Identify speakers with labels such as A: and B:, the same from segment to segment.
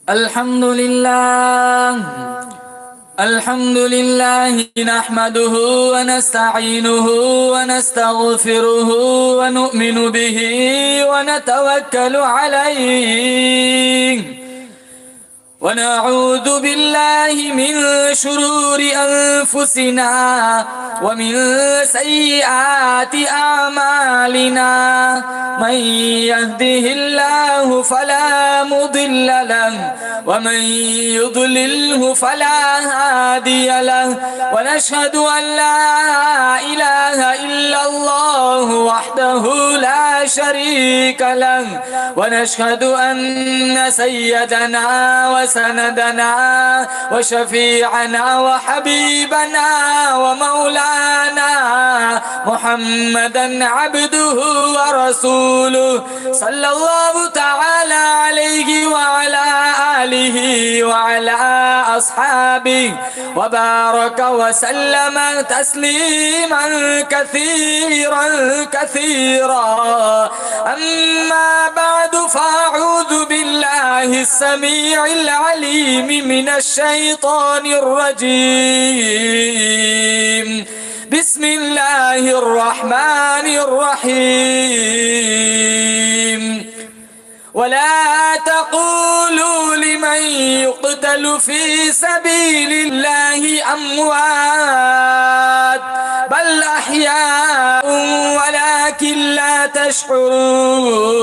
A: الحمد لله الحمد لله نحمده ونستعينه ونستغفره ونؤمن به ونتوكل عليه ونعوذ بالله من شرور أنفسنا ومن سيئات أعمالنا من يهده الله فلا مضل له ومن يضلله فلا هادي له ونشهد أن لا إله إلا الله وحده لا شريك له ونشهد أن سيدنا وسندنا وشفيعنا وحبيبنا ومولانا محمدا عبده ورسوله صلى الله تعالى عليه وعلى آله وعلى أصحابه وبارك وسلم تسليما كثيرا أما بعد فأعوذ بالله السميع العليم من الشيطان الرجيم بسم الله الرحمن الرحيم ولا تقولوا لمن يقتل في سبيل الله أموات بل أحياء ولكن لا تشعرون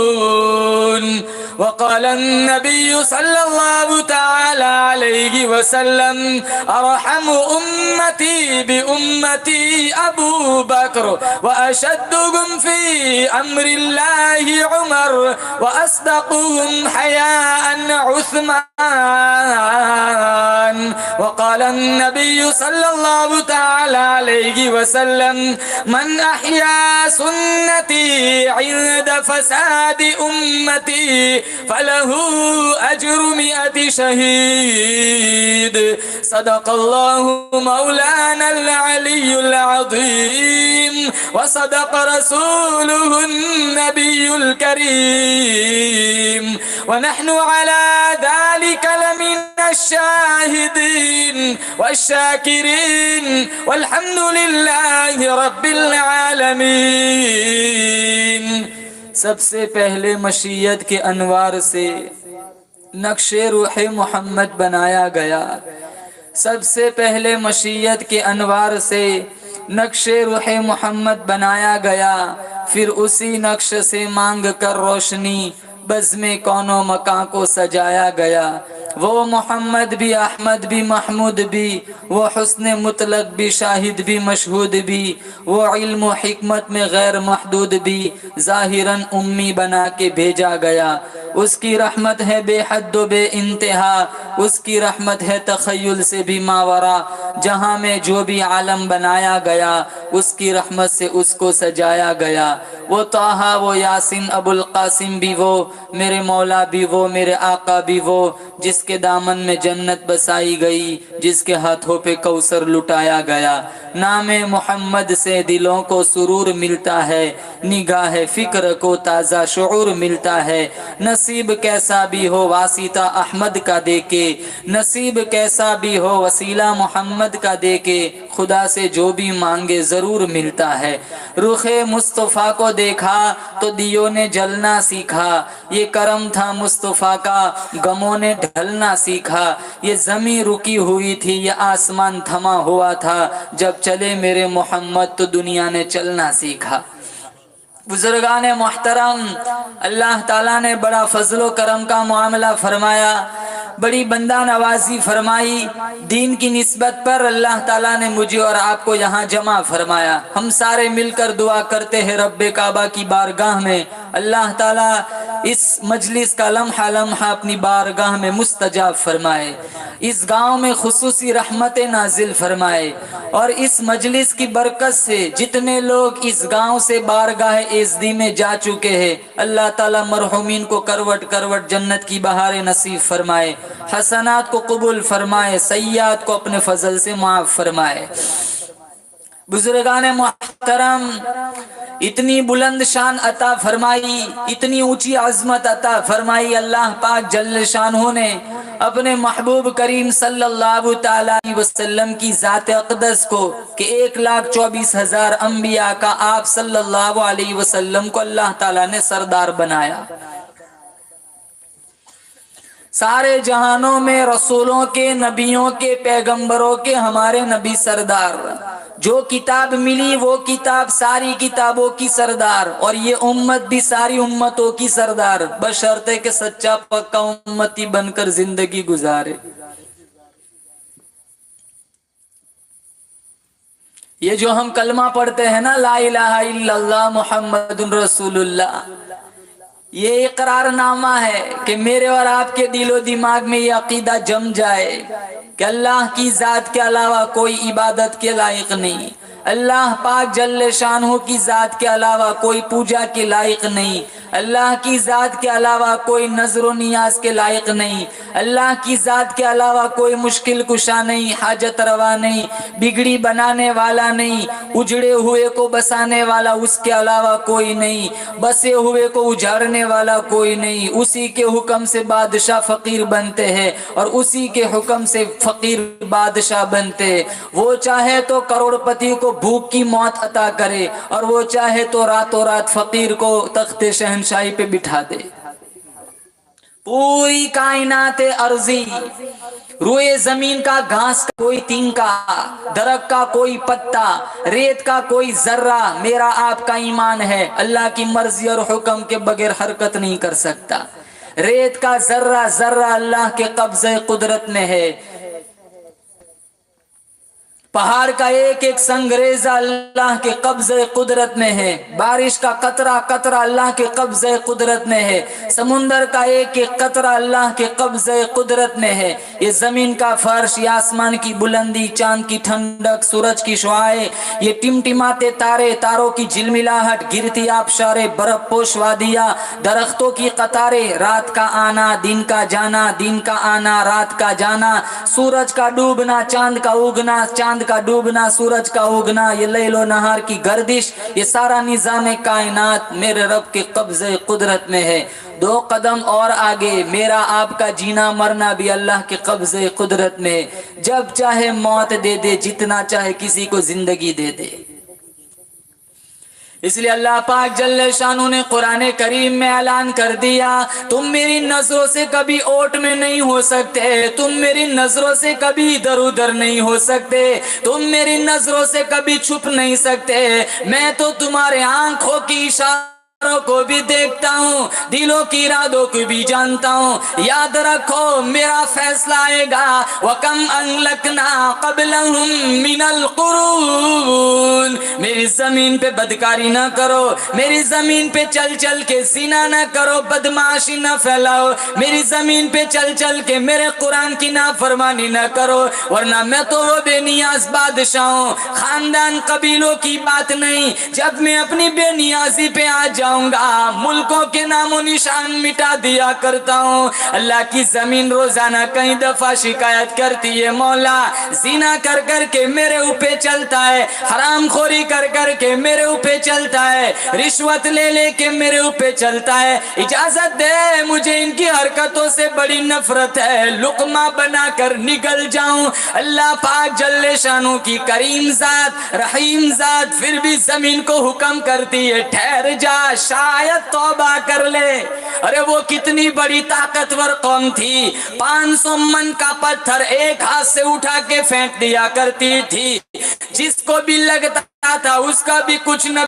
A: وقال النبي صلى الله تعالى عليه وسلم أرحم أمتي بأمتي أبو بكر وأشدهم في أمر الله عمر وأصدقهم حياء عثمان وقال النبي صلى الله تعالى عليه وسلم من أحيا سنتي عند فساد أمتي فله أجر 100 شهيد صدق الله مولانا العلي العظيم وصدق رسوله النبي الكريم ونحن على ذلك لمن الشاهدين والشاكرين والحمد لله رب العالمين سب سے پہلے مشیت کے انوار سے نقش روح محمد بنایا گیا سب سے پہلے مشیت کے انوار سے نقش روح محمد بنایا گیا پھر اسی نقش سے مانگ کر روشنی بزم کون و مکان کو سجایا گیا وہ محمد بھی احمد بھی محمود بھی وہ حسن مطلق بھی شاہد بھی مشہود بھی وہ علم و حکمت میں غیر محدود بھی ظاہراً امی بنا کے بھیجا گیا اس کی رحمت ہے بے حد و بے انتہا اس کی رحمت ہے تخیل سے بھی ماورا جہاں میں جو بھی عالم بنایا گیا اس کی رحمت سے اس کو سجایا گیا وہ طٰہٰ وہ یاسین ابو القاسم بھی وہ میرے مولا بھی وہ میرے آقا بھی وہ جس کے دامن میں جنت بسائی گئی جس کے ہاتھوں پہ کوثر لٹایا گیا نام محمد سے دلوں کو سرور ملتا ہے نگاہ فکر کو تازہ شعور ملتا ہے نصیب کیسا بھی ہو واسطہ احمد کا دے کے نصیب کیسا بھی ہو وسیلہ محمد کا دے کے خدا سے جو بھی مانگے ضرور ملتا ہے رخ مصطفیٰ کو دیکھا تو دیوں نے جلنا سیکھا یہ کرم تھا مصطفیٰ کا غموں نے ڈھلنا سیکھا یہ زمین رکی ہوئی تھی یہ آسمان تھما ہوا تھا جب چلے میرے محمد تو دنیا نے چلنا سیکھا بزرگان محترم اللہ تعالیٰ نے بڑا فضل و کرم کا معاملہ فرمایا بڑی بندہ نوازی فرمائی دین کی نسبت پر اللہ تعالیٰ نے مجھے اور آپ کو یہاں جمع فرمایا ہم سارے مل کر دعا کرتے ہیں رب کعبہ کی بارگاہ میں اللہ تعالیٰ اس مجلس کا لمحہ لمحہ اپنی بارگاہ میں مستجاب فرمائے اس گاؤں میں خصوصی رحمت نازل فرمائے اور اس مجلس کی برکت سے جتنے لوگ اس گاؤں سے بارگاہ ایزدی میں جا چکے ہیں اللہ تعالیٰ مرحومین کو کروٹ کروٹ جنت کی بہاریں نصیب فرمائے حسنات کو قبول فرمائے سیئات کو اپنے فضل سے معاف فرمائے بزرگان محترم اتنی بلند شان عطا فرمائی اتنی اونچی عظمت عطا فرمائی اللہ پاک جل شانہ نے اپنے محبوب کریم صلی اللہ تعالی علیہ وسلم کی ذات اقدس کو کہ 1,24,000 انبیاء کا آپ صلی اللہ علیہ وسلم کو اللہ تعالیٰ نے سردار بنایا. سارے جہانوں میں رسولوں کے، نبیوں کے، پیغمبروں کے ہمارے نبی سردار. جو کتاب ملی وہ کتاب ساری کتابوں کی سردار، اور یہ امت بھی ساری امتوں کی سردار، بشرطے کہ سچا پکا امتی بن کر زندگی گزارے. یہ جو ہم کلمہ پڑھتے ہیں نا، لا الہ الا اللہ محمد رسول اللہ، یہ اقرار نامہ ہے کہ میرے اور آپ کے دل و دماغ میں یہ عقیدہ جم جائے کہ اللہ کی ذات کے علاوہ کوئی عبادت کے لائق نہیں، اللہ پاک جل شانہ کی ذات کے علاوہ کوئی پوجا کے لائق نہیں، اللہ کی ذات کے علاوہ کوئی نظر و نیاز کے لائق نہیں، اللہ کی ذات کے علاوہ کوئی مشکل کشا نہیں، حاجت روا نہیں، بگڑی بنانے والا نہیں، اجڑے ہوئے کو بسانے والا اس کے علاوہ کوئی نہیں، بسے ہوئے کو اجاڑنے والا کوئی نہیں. اسی کے حکم سے بادشاہ فقیر بنتے ہیں اور اسی کے حکم سے فقیر بادشاہ بنتے. وہ چاہے تو کروڑ پتی کو بھوک کی موت عطا کرے اور وہ چاہے تو راتوں رات فقیر کو تخت شہنشاہی پہ بٹھا دے. پوری کائنات ارضی، روئے زمین کا گھاس کا کوئی تنکا، درخت کا کوئی پتا، ریت کا کوئی ذرہ میرا آپ کا ایمان ہے اللہ کی مرضی اور حکم کے بغیر حرکت نہیں کر سکتا. ریت کا ذرہ ذرہ اللہ کے قبضہ قدرت میں ہے. پہاڑ کا ایک ایک سنگریزہ اللہ کے قبضہ قدرت میں ہے. بارش کا قطرہ قطرہ اللہ کے قبضہ قدرت میں ہے. سمندر کا ایک ایک قطرہ اللہ کے قبضہ قدرت میں ہے. یہ زمین کا فرش، یہ آسمان کی بلندی، چاند کی ٹھنڈک، سورج کی شعاعیں، یہ ٹمٹماتے تارے، تاروں کی جھلملاہٹ، گرتی آبشاریں، برف پوش وادیاں، درختوں کی قطاریں، رات کا آنا دن کا جانا، دن کا آنا رات کا جانا، سورج کا ڈوبنا چاند کا اگنا، چاند کا ڈوبنا سورج کا اگنا، یہ لیل و نہار کی گردش، یہ سارا نظام کائنات میرے رب کے قبضہ قدرت میں ہے. 2 قدم اور آگے میرا آپ کا جینا مرنا بھی اللہ کے قبضہ قدرت میں ہے. جب چاہے موت دے دے، جتنا چاہے کسی کو زندگی دے دے. اس لیے اللہ پاک جل شانہ نے قرآن کریم میں اعلان کر دیا، تم میری نظروں سے کبھی اوٹ میں نہیں ہو سکتے، تم میری نظروں سے کبھی ادھر ادھر نہیں ہو سکتے، تم میری نظروں سے کبھی چھپ نہیں سکتے. میں تو تمہارے آنکھوں کی اشاروں کو بھی دیکھتا ہوں، دلوں کی ارادوں کو بھی جانتا ہوں. یاد رکھو میرا فیصلہ آئے گا. وَكَمْ أَهْلَكْنَا قَبْلَهُمْ مِنَ الْقُرُونِ. میری زمین پہ بدکاری نہ کرو، میری زمین پہ چل چل کے زنا نہ کرو، بدمعاشی نہ پھیلاؤ، میری زمین پہ چل چل کے میرے قرآن کی نافرمانی نہ کرو، ورنہ میں تو وہ بے نیاز بادشاہ ہوں. خاندان قبیلوں کی بات نہیں، جب میں اپنی بے نیازی پہ آ جاؤں گا ملکوں کے نام و نشان مٹا دیا کرتا ہوں. اللہ کی زمین روزانہ کئی دفعہ شکایت کرتی ہے، مولا زنا کر کر کے میرے اوپر چلتا ہے، حرام خوری کر کر کے میرے اوپر چلتا ہے، رشوت لے لے کے میرے اوپر چلتا ہے، اجازت دے مجھے ان کی حرکتوں سے بڑی نفرت ہے، لقمہ بنا کر نگل جاؤں. اللہ پاک جل شانہ کی کریم ذات، رحیم ذات پھر بھی زمین کو حکم کرتی ہے، ٹھہر جا، شاید توبہ کر لے. ارے وہ کتنی بڑی طاقتور قوم تھی، 500 من کا پتھر ایک ہاتھ سے اٹھا کے پھینک دیا کرتی تھی، جس کو بھی لگتا تھا اس کا بھی کچھ نہ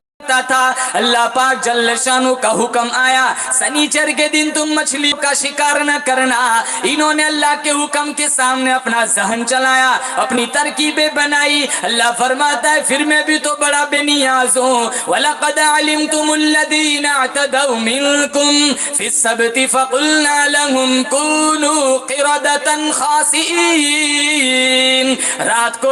A: تھا. اللہ پاک جل شانہ کا حکم آیا، سنیچر کے دن تم مچھلی کا شکار نہ کرنا. انہوں نے اللہ کے حکم کے سامنے اپنا ذہن چلایا، اپنی ترکیبیں بنائی. اللہ فرماتا ہے پھر میں بھی تو بڑا بے نیاز ہوں. وَلَقَدْ عَلِمْتُمُ الَّذِينَ اعْتَدَوْا مِنْكُمْ فِي السَّبْتِ فَقُلْنَا لَهُمْ كُونُوا قِرَدَةً خَاسِئِينَ. رات کو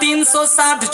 A: 360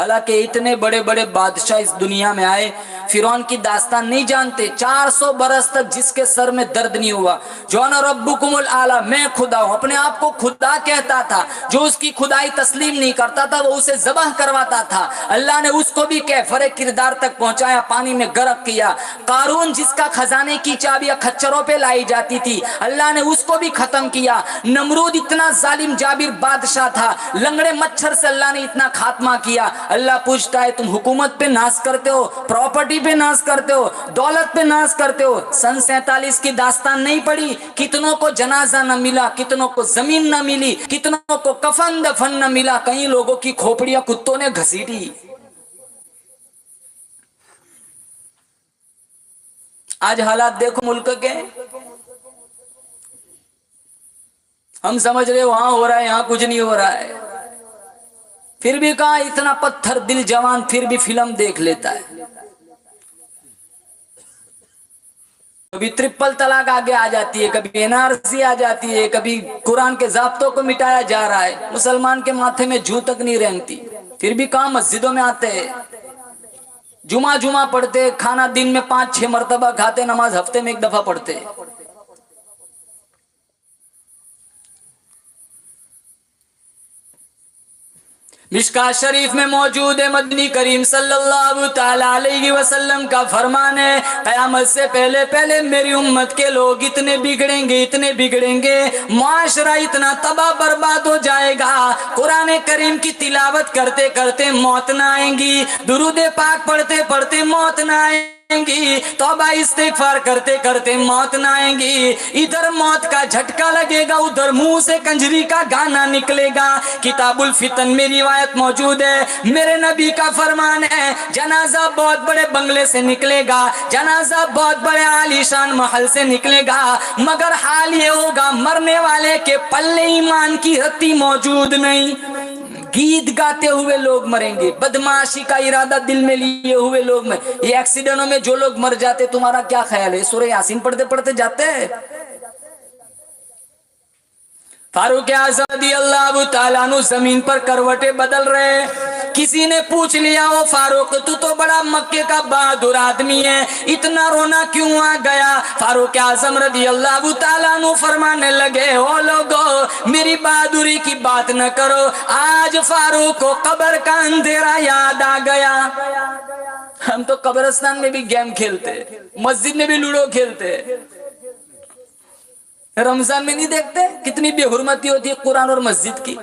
A: حالانکہ اتنے بڑے بڑے بادشاہ اس دنیا میں آئے، فرعون کی داستان نہیں جانتے، 400 برس تک جس کے سر میں درد نہیں ہوا، جو انا ربکم الاعلی، میں خدا ہوں، اپنے آپ کو خدا کہتا تھا، جو اس کی خدائی تسلیم نہیں کرتا تھا وہ اسے ذبح کرواتا تھا، اللہ نے اس کو بھی کیفر کردار تک پہنچایا، پانی میں غرق کیا۔ قارون جس کا خزانے کی چابیاں کھچروں پہ لائی جاتی تھی، اللہ نے اس کو بھی ختم کیا۔ نمرود اتنا ظالم جابر بادشاہ تھا، لنگڑے مچھر سے اللہ نے اتنا خاتمہ کیا۔ اللہ پوچھتا ہے تم حکومت پہ ناز کرتے ہو، پراپرٹی پہ ناز کرتے ہو، دولت پہ ناز کرتے ہو، سن 47 کی داستان نہیں پڑی؟ کتنوں کو جنازہ نہ ملا، کتنوں کو زمین نہ ملی، کتنوں کو کفن دفن نہ ملا، کئی لوگوں کی کھوپڑیاں کتوں نے گھسیٹی۔ آج حالات دیکھو ملک کے، ہم سمجھ رہے وہاں ہو رہا ہے، یہاں کچھ نہیں ہو رہا ہے، پھر بھی کہاں اتنا پتھر دل جوان پھر بھی فلم دیکھ لیتا ہے۔ کبھی ٹرپل طلاق آگے آ جاتی ہے، کبھی NRC آ جاتی ہے، کبھی قرآن کے ضابطوں کو مٹایا جا رہا ہے، مسلمان کے ماتھے میں جوں تک نہیں رینگتی، پھر بھی کہاں مسجدوں میں آتے ہیں، جمعہ پڑھتے، کھانا دن میں 5-6 مرتبہ کھاتے، نماز ہفتے میں 1 دفعہ پڑھتے۔ مشکات شریف میں موجود ہے، مدنی کریم صلی اللہ تعالی علیہ وسلم کا فرمان ہے، قیامت سے پہلے پہلے میری امت کے لوگ اتنے بگڑیں گے، معاشرہ اتنا تباہ برباد ہو جائے گا، قرآن کریم کی تلاوت کرتے کرتے موت نہ آئیں گی، درود پاک پڑھتے پڑھتے موت نہ آئیں گی، توبہ استغفار کرتے کرتے موت نہ آئیں گی، ادھر موت کا جھٹکا لگے گا، ادھر منہ سے کنجری کا گانا نکلے گا۔ کتاب الفتن میں روایت موجود ہے، میرے نبی کا فرمان ہے، جنازہ بہت بڑے بنگلے سے نکلے گا، جنازہ بہت بڑے عالیشان محل سے نکلے گا، مگر حال یہ ہوگا مرنے والے کے پلے ایمان کی رتی موجود نہیں، گیت گاتے ہوئے لوگ مریں گے، بدمعاشی کا ارادہ دل میں لیے ہوئے لوگ یہ ایکسیڈنٹوں میں جو لوگ مر جاتے، تمہارا کیا خیال ہے؟ سورہ یاسین پڑھتے پڑھتے جاتے ہیں۔ فاروق اعظم رضی اللہ تعالیٰ عنہ زمین پر کروٹیں بدل رہے، کسی نے پوچھ لیا او فاروق تو بڑا مکے کا بہادر آدمی ہے، اتنا رونا کیوں آ گیا؟ فاروق اعظم رضی اللہ تعالیٰ عنہ فرمانے لگے، او لوگو میری بہادری کی بات نہ کرو، آج فاروق کو قبر کا اندھیرا یاد آ گیا۔ ہم تو قبرستان میں بھی گیم کھیلتے، مسجد میں بھی لوڈو کھیلتے، رمضان میں نہیں دیکھتے کتنی بے حرمتی ہوتی ہے قرآن اور مسجد کی۔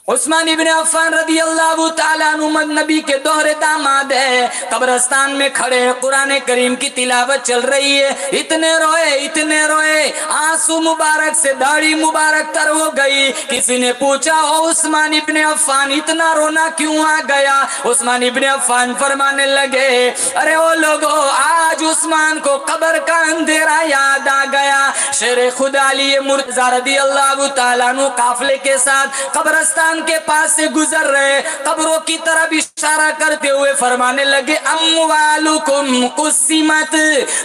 A: عثمان ابن عفان رضی اللہ تعالیٰ عنہ نبی کے دوہرے داماد ہے، قبرستان میں کھڑے قرآن کریم کی تلاوت چل رہی ہے، اتنے روئے آنسو مبارک سے داڑھی مبارک تر ہو گئی۔ کسی نے پوچھا او عثمان ابن عفان اتنا رونا کیوں آ گیا؟ عثمان ابن عفان فرمانے لگے، ارے او لوگو آج عثمان کو قبر کا اندھیرا یاد آ گیا۔ شیر خدا علی مرتضی رضی اللہ تعالیٰ عنہ قافلے کے ساتھ قبرستان کے پاس سے گزر رہے، قبروں کی طرف اشارہ کرتے ہوئے فرمانے لگے، اموالکم قسمت،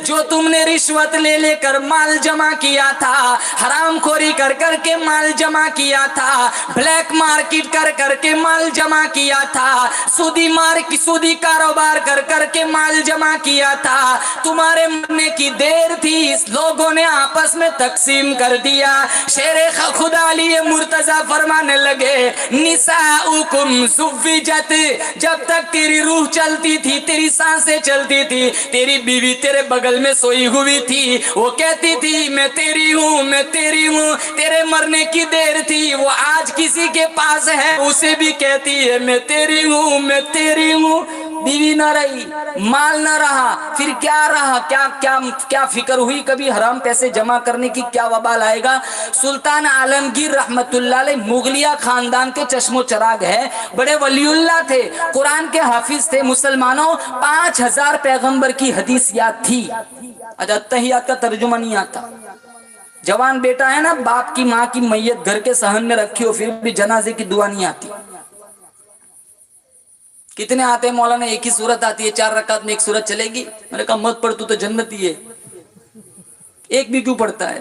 A: جو تم نے رشوت لے لے کر مال جمع کیا تھا، حرام خوری کر کر کے مال جمع کیا تھا، بلیک مارکیٹ کر کر کے مال جمع کیا تھا، سودی کاروبار کر کر کے مال جمع کیا تھا، تمہارے مرنے کی دیر تھی، لوگوں نے آپس میں تقسیم کر دیا۔ شیر خدا علی مرتضی فرمانے لگے، نساؤکم زوجت، جب تک تیری روح چلتی تھی، تیری سانسیں چلتی تھی، تیری بیوی تیرے بغل میں سوئی ہوئی تھی، وہ کہتی تھی میں تیری ہوں، تیرے مرنے کی دیر تھی، وہ آج کسی کے پاس ہے اسے بھی کہتی ہے میں تیری ہوں۔ بیوی نہ رہی، مال نہ رہا، پھر کیا رہا؟ کیا فکر ہوئی کبھی حرام پیسے جمع کرنے کی کیا وبال آئے گا؟ سلطان عالمگیر رحمت اللہ علیہ مغلیہ خاندان کے چشم و چراغ ہے، بڑے ولی اللہ تھے، قرآن کے حافظ تھے، مسلمانوں 5000 پیغمبر کی حدیث یاد تھی، اتحیات کا ترجمہ نہیں آتا۔ جوان بیٹا ہے نا، باپ کی ماں کی میت گھر کے صحن میں رکھی ہو پھر بھی جنازے کی دعا نہیں آتی۔ کتنے آتے ہیں مولانا ایک ہی صورت آتی ہے، 4 رکعت میں ایک صورت چلے گی، میں نے کہا مت پڑھ تو جنتی ہے، ایک بھی کیوں پڑھتا ہے؟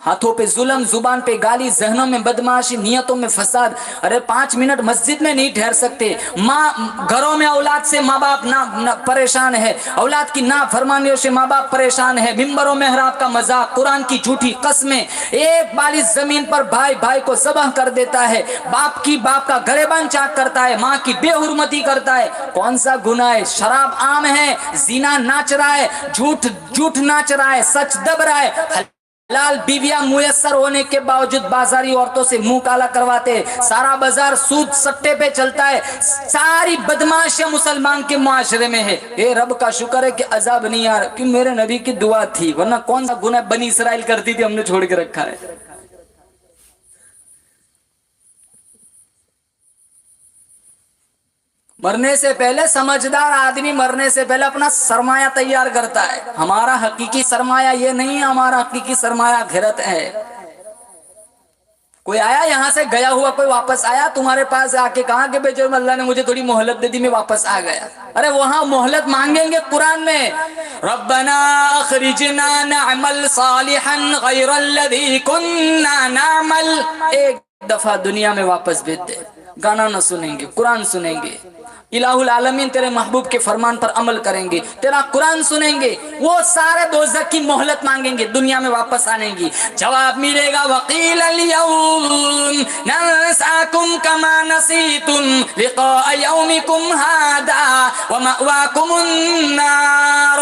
A: ہاتھوں پہ ظلم، زبان پہ گالی، ذہنوں میں بدمعاشی، نیتوں میں فساد. ارے 5 منٹ مسجد میں نہیں ٹھہر سکتے. ماں گھروں میں اولاد سے ماں باپ نہ پریشان ہے، اولاد کی نافرمانیوں سے ماں باپ پریشان ہے، ممبر و محراب کا مذاق، قرآن کی جھوٹی قسمیں. ایک بال اس زمین پر بھائی بھائی کو ذبح کر دیتا ہے، باپ کا گریبان چاک کرتا ہے، ماں کی بے حرمتی کرتا ہے. کون سا گناہ ہے؟ شراب عام ہے، زنا ناچ رہا ہے، جھوٹ ناچ رہا ہے، سچ دب رہا ہے. حلال بیویاں میسر ہونے کے باوجود بازاری عورتوں سے منہ کالا کرواتے. سارا بازار سود سٹے پہ چلتا ہے. ساری بدماشیاں مسلمان کے معاشرے میں ہے. اے رب کا شکر ہے کہ عذاب نہیں آ رہا، کہ میرے نبی کی دعا تھی، ورنہ کون سا گناہ بنی اسرائیل کرتی تھی، ہم نے چھوڑ کے رکھا ہے. مرنے سے پہلے سمجھدار آدمی مرنے سے پہلے اپنا سرمایہ تیار کرتا ہے. ہمارا حقیقی سرمایہ یہ نہیں ہے، ہمارا حقیقی سرمایہ آخرت ہے. کوئی آیا یہاں سے گیا ہوا، کوئی واپس آیا تمہارے پاس آ کے کہا کہ بیچو اللہ نے مجھے تھوڑی مہلت دے دی، میں واپس آ گیا. ارے وہاں مہلت مانگیں گے قرآن میں، ربنا اخرجنا نعمل صالحا غیر الذی کننا نعمل. ایک دفعہ دنیا میں واپس بھیج دے. گانا نہ سنیں گے، قرآن سنیں گے. الہ العالمین تیرے محبوب کے فرمان پر عمل کریں گے، تیرا قرآن سنیں گے. وہ سارے دوزخ کی مہلت مانگیں گے، دنیا میں واپس آنے کی. جواب ملے گا وقیل اليوم ننساکم کما نسیتم لقاء یومکم ھذا ومأواکم النار.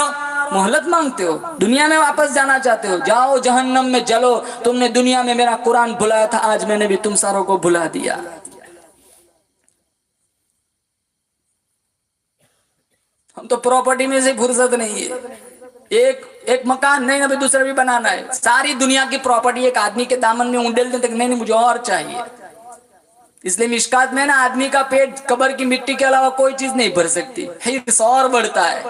A: مہلت مانگتے ہو، دنیا میں واپس جانا چاہتے ہو، جاؤ جہنم میں جلو. تم نے دنیا میں میرا قرآن بھلایا تھا، آج میں نے بھی تم ساروں کو بھلا دیا. ہم تو پراپرٹی میں سے فرصت نہیں ہے. ایک مکان نہیں، ابھی دوسرا بھی بنانا ہے. ساری دنیا کی پراپرٹی ایک آدمی کے دامن میں اونڈیل دیں تک نہیں مجھے اور چاہیے. اس لیے مشکات میں نا آدمی کا پیٹ قبر کی مٹی کے علاوہ کوئی چیز نہیں بھر سکتی. حرص اور بڑھتا ہے.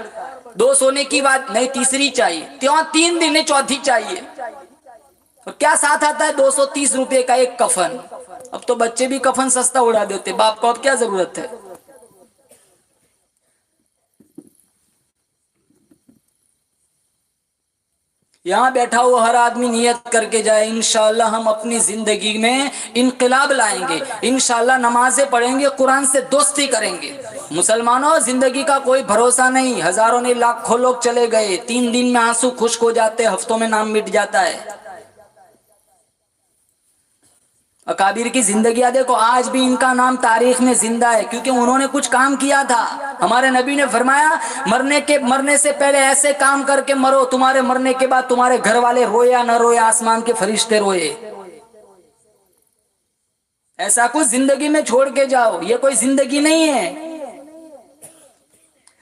A: 2 سونے کی بات نہیں، تیسری چاہیے. 3 دن چوتھی چاہیے. اور کیا ساتھ آتا ہے؟ 230 روپے کا ایک کفن. اب تو بچے بھی کفن سستا اڑا دیتے، باپ کو اب کیا ضرورت ہے. یہاں بیٹھا ہوا ہر آدمی نیت کر کے جائے، انشاءاللہ ہم اپنی زندگی میں انقلاب لائیں گے. انشاءاللہ نمازیں پڑھیں گے، قرآن سے دوستی کریں گے. مسلمانوں زندگی کا کوئی بھروسہ نہیں. ہزاروں نہیں لاکھوں لوگ چلے گئے، 3 دن میں آنسو خشک ہو جاتے، ہفتوں میں نام مٹ جاتا ہے. اکابر کی زندگیاں دیکھو، آج بھی ان کا نام تاریخ میں زندہ ہے، کیونکہ انہوں نے کچھ کام کیا تھا. ہمارے نبی نے فرمایا مرنے سے پہلے ایسے کام کر کے مرو، تمہارے مرنے کے بعد تمہارے گھر والے روئے یا نہ روئے، آسمان کے فرشتے روئے. ایسا کچھ زندگی میں چھوڑ کے جاؤ، یہ کوئی زندگی نہیں ہے.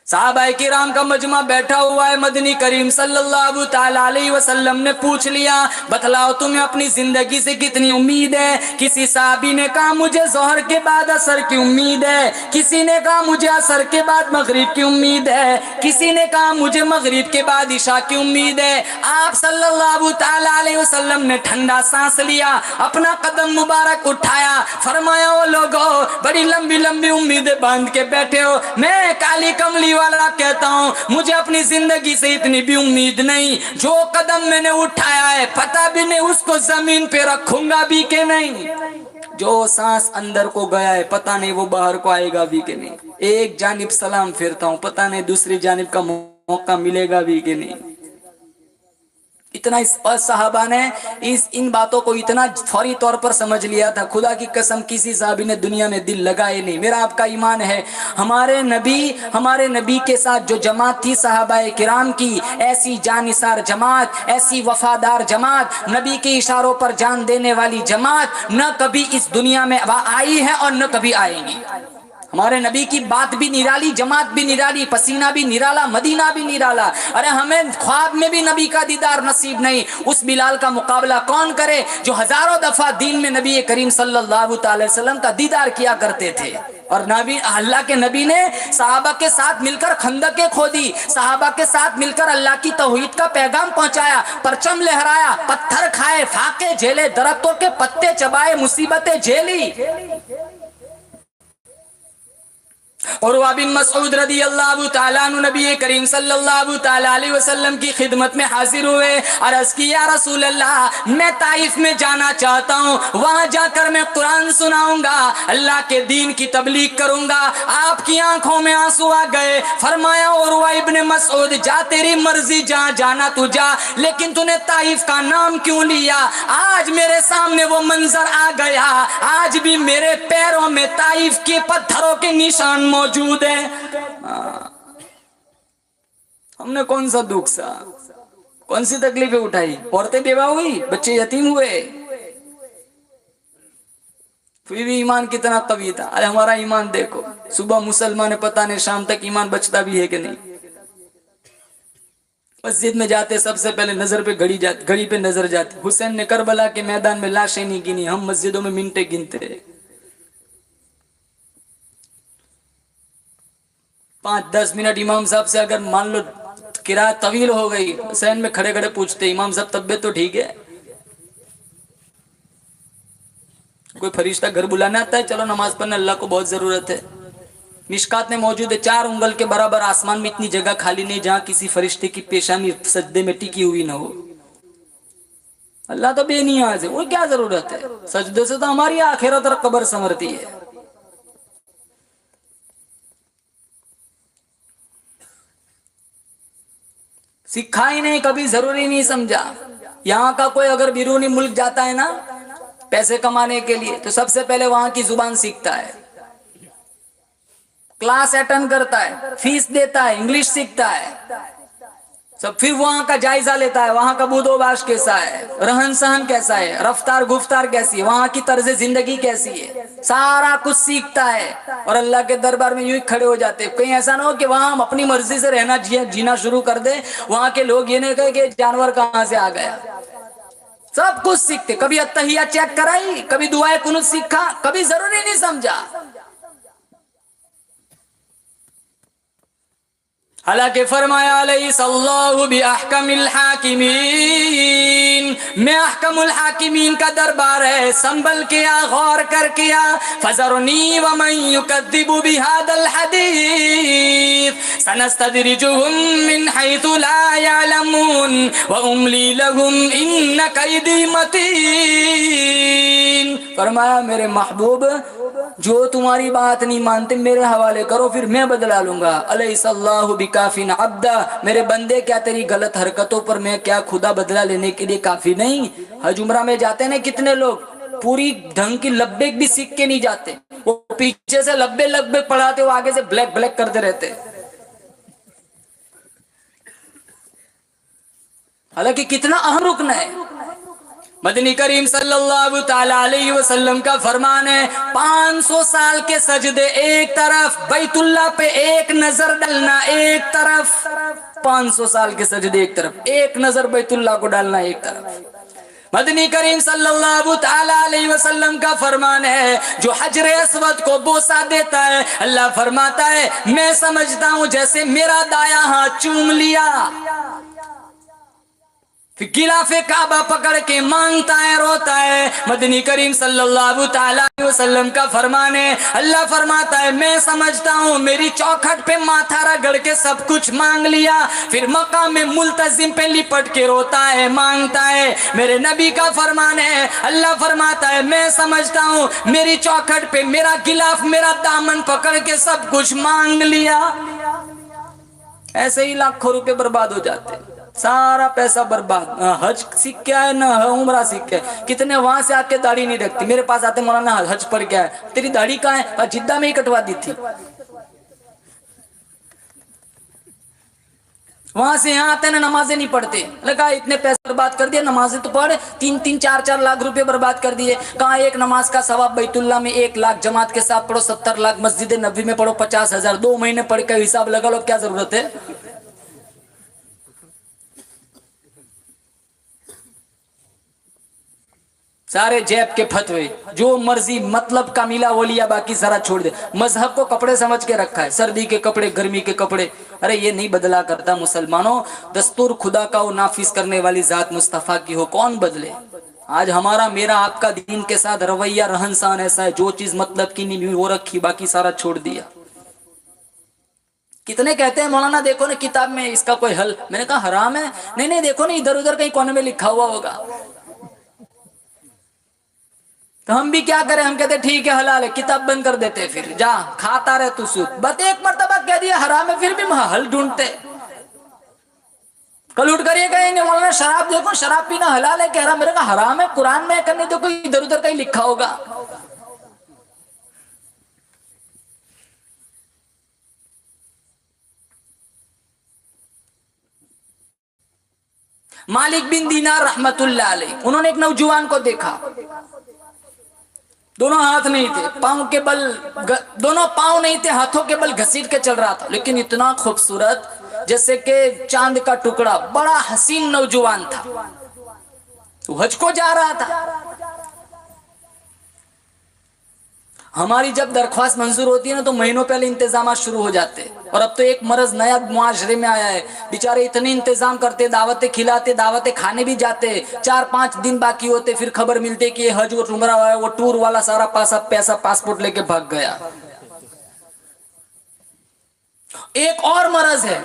A: صحابہ کرام کا مجمع بیٹھا ہوا ہے. مدنی کریم صلی اللہ تعالی علیہ وسلم نے پوچھ لیا، بتلاؤ تمہیں اپنی زندگی سے کتنی امید ہے؟ کسی صحابی نے کہا مجھے ظہر کے بعد عصر کی امید ہے، کسی نے کہا مجھے عصر کے بعد مغرب کی امید ہے، کسی نے کہا مجھے مغرب کے بعد عشاء کی امید ہے. آپ صلی اللہ تعالی علیہ وسلم نے ٹھنڈا سانس لیا، اپنا قدم مبارک اٹھایا، فرمایا وہ لوگوں بڑی لمبی لمبی امیدیں باندھ کے بیٹھے ہو، میں کالی کملی والا کہتا ہوں مجھے اپنی زندگی سے اتنی بھی امید نہیں. جو قدم میں نے اٹھایا ہے پتہ بھی نہیں اس کو زمین پہ رکھوں گا بھی کہ نہیں. جو سانس اندر کو گیا ہے پتہ نہیں وہ باہر کو آئے گا بھی کہ نہیں. ایک جانب سلام پھیرتا ہوں، پتہ نہیں دوسری جانب کا موقع ملے گا بھی کہ نہیں. اتنا صحابہ نے ان باتوں کو اتنا فوری طور پر سمجھ لیا تھا. خدا کی قسم کسی صحابی نے دنیا میں دل لگائے نہیں. میرا آپ کا ایمان ہے ہمارے نبی کے ساتھ جو جماعت تھی صحابہ کرام کی، ایسی جانثار جماعت، ایسی وفادار جماعت، نبی کے اشاروں پر جان دینے والی جماعت نہ کبھی اس دنیا میں آئی ہے اور نہ کبھی آئیں گی. ہمارے نبی کی بات بھی نرالی، جماعت بھی نرالی، پسینہ بھی نرالا، مدینہ بھی نرالا. ارے ہمیں خواب میں بھی نبی کا دیدار نصیب نہیں. اس بلال کا مقابلہ کون کرے جو ہزاروں دفعہ دین میں نبی کریم صلی اللہ تعالی وسلم کا دیدار کیا کرتے تھے. اور نبی اللہ کے نبی نے صحابہ کے ساتھ مل کر خندقیں کھودی، صحابہ کے ساتھ مل کر اللہ کی توحید کا پیغام پہنچایا، پرچم لہرایا، پتھر کھائے، فاقے جھیلے، درختوں کے پتے چبائے، مصیبتیں جھیلی. عروہ بن مسعود رضی اللہ تعالیٰ عنہ نبی کریم صلی اللہ تعالیٰ علیہ وسلم کی خدمت میں حاضر ہوئے، عرض کی یا رسول اللہ میں طائف میں جانا چاہتا ہوں، وہاں جا کر میں قرآن سناؤں گا، اللہ کے دین کی تبلیغ کروں گا۔ آپ کی آنکھوں میں آنسو آ گئے، فرمایا عروہ ابن مسعود جا، تیری مرضی، جہاں جانا تو جا، لیکن تو نے طائف کا نام کیوں لیا؟ آج میرے سامنے وہ منظر آ گیا، آج بھی میرے پیروں میں طائف کے پتھروں کے نشان موجود ہے۔ ہم نے کون سا دکھ سا، کون سی تکلیفیں اٹھائی؟ عورتیں بیوہ ہوئی، بچے یتیم ہوئے، پھر بھی ایمان کتنا قوی تھا۔ ارے ہمارا ایمان دیکھو، صبح مسلمان ہے پتہ نہیں شام تک ایمان بچتا بھی ہے کہ نہیں۔ مسجد میں جاتے سب سے پہلے نظر پہ گھڑی پہ نظر جاتی۔ حسین نے کربلا کے میدان میں لاشیں نہیں گنی، ہم مسجدوں میں منٹیں گنتے ہیں۔ 5-10 منٹ امام صاحب سے اگر مان لو قرات طویل ہو گئی، حسین میں کھڑے کھڑے پوچھتے امام صاحب طبیعت تو ٹھیک ہے؟ کوئی فرشتہ گھر بلانا آتا ہے؟ چلو نماز پڑھنا، اللہ کو بہت ضرورت ہے۔ مشکات میں موجود ہے 4 انگل کے برابر آسمان میں اتنی جگہ خالی نہیں جہاں کسی فرشتے کی پیشانی سجدے میں ٹکی ہوئی نہ ہو۔ اللہ تو بے نیاز ہے، وہ کیا ضرورت ہے؟ سجدے سے تو ہماری آخرت اور قبر سنورتی ہے۔ سکھا ہی نہیں، کبھی ضروری نہیں سمجھا۔ یہاں کا کوئی اگر بیرونی ملک جاتا ہے نا پیسے کمانے کے لیے تو سب سے پہلے وہاں کی زبان سیکھتا ہے، کلاس اٹینڈ کرتا ہے، فیس دیتا ہے، انگلش سیکھتا ہے سب، پھر وہاں کا جائزہ لیتا ہے، وہاں کا بود و باش کیسا ہے، رہن سہن کیسا ہے، رفتار گفتار کیسی ہے، وہاں کی طرز زندگی کیسی ہے، سارا کچھ سیکھتا ہے اور اللہ کے دربار میں یوں ہی کھڑے ہو جاتے۔ کہیں ایسا نہ ہو کہ وہاں ہم اپنی مرضی سے رہنا جینا شروع کر دیں، وہاں کے لوگ یہ نہیں کہے کہ جانور کہاں سے آ گیا۔ سب کچھ سیکھتے، کبھی اتحیہ چیک کرائی، کبھی دعائے قنوت سیکھا، کبھی ضروری نہیں سمجھا۔ حالانکہ فرمایا علیہ اللہ بِأَحْكَمِ الْحَاكِمِينَ، میں احکم الحاکمین کا دربار ہے، سنبھل کیا، غور کر کیا۔ فَذَرْنِي وَمَنْ يُكَذِّبُ بِهَذَا الْحَدِيثِ سَنَسْتَدْرِجُهُمْ مِنْ حَيْثُ لَا يَعْلَمُونَ وَأُمْلِي لَهُمْ إِنَّ كَيْدِي مَتِينٌ۔ فرمایا میرے محبوب جو تمہاری بات نہیں مانتے میرے حوالے کرو، پھر میں بدلا لوں گا۔ علیہ اللہ بکافٍ عبدا، میرے بندے کیا تیری غلط حرکتوں پر میں کیا خدا بدلا لینے کے لیے کافی نہیں؟ حج عمرہ میں جاتے ہیں کتنے لوگ پوری ڈھنگ کی لبیک بھی سیکھ کے نہیں جاتے، وہ پیچھے سے لبے پڑھاتے، وہ آگے سے بلیک کرتے رہتے، حالانکہ کتنا اہم رکن ہے۔ مدنی کریم صلی اللہ تعالیٰ علیہ وسلم کا فرمان ہے 500 سال کے سجدے ایک طرف، بیت اللہ پہ ایک نظر ڈالنا ایک طرف، 500 سال کے سجدے ایک طرف، ایک نظر بیت اللہ کو ڈالنا ایک طرف۔ مدنی کریم صلی اللہ تعالیٰ علیہ وسلم کا فرمان ہے جو حجر اسود کو بوسہ دیتا ہے، اللہ فرماتا ہے میں سمجھتا ہوں جیسے میرا دایاں ہاتھ چوم لیا۔ پھر غلاف کعبہ پکڑ کے مانگتا ہے، روتا ہے۔ مدنی کریم صلی اللہ تعالیٰ علیہ وسلم کا فرمان ہے، اللہ فرماتا ہے میں سمجھتا ہوں میری چوکھٹ پہ ماتھا رگڑ کے سب کچھ مانگ لیا، پھر مقام ملتزم پہ لپٹ کے روتا ہے، مانگتا ہے۔ میرے نبی کا فرمان ہے، اللہ فرماتا ہے میں سمجھتا ہوں میری چوکھٹ پہ میرا غلاف میرا دامن پکڑ کے سب کچھ مانگ لیا۔ ایسے ہی لاکھوں روپے برباد ہو جاتے، سارا پیسہ برباد، نہ حج سیکھ کے آئے نہ عمرہ سیکھ کے آئے۔ کتنے وہاں سے آ کے داڑھی نہیں رکھتی، میرے پاس آتے مولانا حج پڑھ کے آئے، تیری داڑھی کہاں ہے؟ جدہ میں ہی کٹوا دی تھی، وہاں سے یہاں آتے نا نمازیں نہیں پڑھتے، لگا اتنے پیسے برباد کر دیے، نمازیں تو پڑھ 3-3 4-4 لاکھ روپے برباد کر دیے۔ کہاں ایک نماز کا ثواب بیت اللہ میں 1 لاکھ جماعت کے ساتھ پڑھو 70 لاکھ، مسجد نبوی میں پڑھو 50,000، 2 مہینے پڑھ کے حساب لگا لو، کیا ضرورت ہے؟ سارے جیب کے فتوے، جو مرضی مطلب کا ملا وہ لیا، باقی سارا چھوڑ دے۔ مذہب کو کپڑے سمجھ کے رکھا ہے، سردی کے کپڑے، گرمی کے کپڑے، ارے یہ نہیں بدلا کرتا مسلمانوں۔ دستور خدا کا وہ نافذ کرنے والی ذات مصطفیٰ کی ہو، کون بدلے؟ آج ہمارا میرا آپ کا دین کے ساتھ رویہ رہن سہن ایسا ہے، جو چیز مطلب کی نہیں وہ رکھی، باقی سارا چھوڑ دیا۔ کتنے کہتے ہیں مولانا دیکھو نا کتاب میں اس کا کوئی حل، میں نے کہا حرام ہے، نہیں نہیں دیکھو نا ادھر ادھر کہیں کونے میں لکھا ہوا ہوگا. تو ہم بھی کیا کریں، ہم کہتے ٹھیک ہے حلال ہے، کتاب بند کر دیتے، پھر جا کھاتا رہے تو سود. بس ایک مرتبہ کہہ دیا حرام ہے، پھر بھی حل ڈھونڈتے. کل اٹھ کر یہ کہیں گے مولانا شراب دیکھو، شراب پینا حلال ہے، کہہ رہا میرے کہا حرام ہے، قرآن میں کرنے تو کوئی ادھر ادھر کہیں لکھا ہوگا. مالک بن دینار رحمت اللہ علیہ، انہوں نے ایک نوجوان کو دیکھا، دونوں ہاتھ نہیں تھے، پاؤں کے بل دونوں پاؤں نہیں تھے، ہاتھوں کے بل گھسیٹ کے چل رہا تھا، لیکن اتنا خوبصورت جیسے کہ چاند کا ٹکڑا، بڑا حسین نوجوان تھا. وہ حج کو جا رہا تھا. ہماری جب درخواست منظور ہوتی ہے نا تو مہینوں پہلے انتظامات شروع ہو جاتے ہیں. اور اب تو ایک مرض نیا معاشرے میں آیا ہے، بیچارے اتنے انتظام کرتے، دعوتیں کھلاتے، دعوتیں کھانے بھی جاتے، 4-5 دن باقی ہوتے، پھر خبر ملتے کہ یہ حج اور عمرہ ہے، وہ ٹور والا سارا پیسہ پاسپورٹ لے کے بھاگ گیا. ایک اور مرض ہے،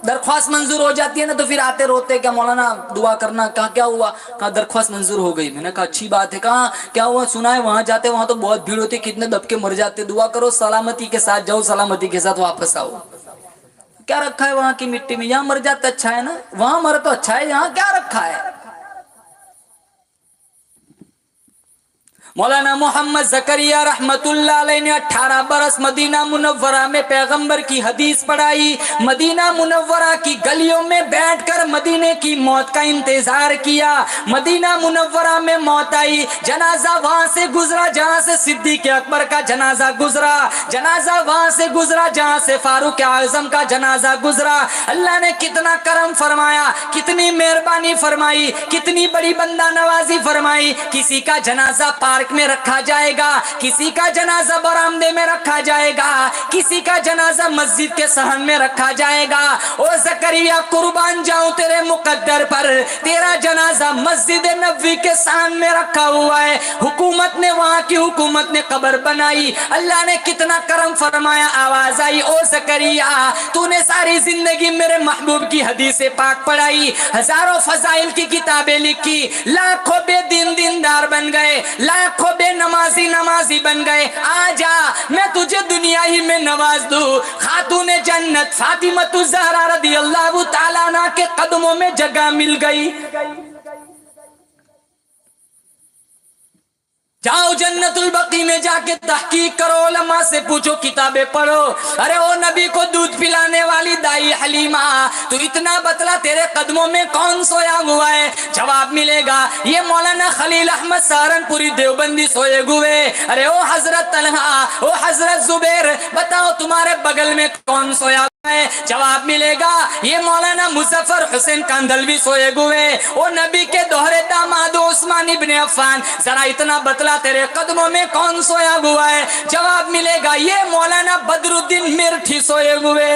A: درخواست منظور ہو جاتی ہے نا تو پھر آتے روتے، کیا مولانا دعا کرنا. کہا کیا ہوا؟ کہا درخواست منظور ہو گئی. میں نے کہا اچھی بات ہے. کہا کیا ہوا؟ سنا ہے وہاں جاتے وہاں تو بہت بھیڑ ہوتی، کتنے دب کے مر جاتے، دعا کرو سلامتی کے ساتھ جاؤ، سلامتی کے ساتھ واپس آؤ. کیا رکھا ہے وہاں کی مٹی میں؟ یہاں مر جاتا اچھا ہے نا، وہاں مر تو اچھا ہے، یہاں کیا رکھا ہے؟ مولانا محمد زکریا رحمت اللہ علیہ نے 18 برس مدینہ منورہ میں پیغمبر کی حدیث پڑھائی، مدینہ منورہ کی گلیوں میں بیٹھ کر مدینے کی موت کا انتظار کیا. مدینہ منورہ میں موت آئی، جنازہ وہاں سے گزرا جہاں سے صدیق اکبر کا جنازہ گزرا، جنازہ وہاں سے گزرا جہاں سے فاروق اعظم کا جنازہ گزرا. اللہ نے کتنا کرم فرمایا، کتنی مہربانی فرمائی، کتنی بڑی بندہ نوازی فرمائی. کسی کا جنازہ پارک میں رکھا جائے گا، کسی کا جنازہ برآمدے میں رکھا جائے گا، کسی کا جنازہ مسجد کے صحن میں رکھا جائے گا. او زکریا قربان جاؤں تیرے مقدر پر، تیرا جنازہ مسجد نبوی کے صحن میں رکھا ہوا ہے. حکومت نے، وہاں کی حکومت نے قبر بنائی، اللہ نے کتنا کرم فرمایا. آواز آئی او زکریا تو نے ساری زندگی میرے محبوب کی حدیث پاک پڑھائی، ہزاروں فضائل کی کتابیں لکھی، لاکھوں بے دین دیندار بن گئے، لاکھوں بے نمازی بن گئے. آجا میں تجھے دنیا ہی میں نواز دوں. خاتون جنت فاطمہ الزہرا رضی اللہ تعالیٰ عنہ کے قدموں میں جگہ مل گئی. جاؤ جنت البقیع میں جا کے تحقیق کرو، علماء سے پوچھو، کتابیں پڑھو. ارے او نبی کو دودھ پلانے والی دائی حلیمہ، تو اتنا بتلا تیرے قدموں میں کون سویا ہوا ہے؟ جواب ملے گا یہ مولانا خلیل احمد سہارنپوری دیوبندی سوئے ہوئے. ارے او حضرت طلحہ، او حضرت زبیر، بتاؤ تمہارے بغل میں کون سویا ہے؟ جواب ملے گا یہ مولانا مظفر حسین کاندھلوی سوئے ہوئے. او نبی کے دوہرے داماد عثمان ابن عفان، ذرا اتنا بتلا تیرے قدموں میں کون سویا ہوا ہے؟ جواب ملے گا یہ مولانا بدر الدین میرٹھی سوئے ہوئے.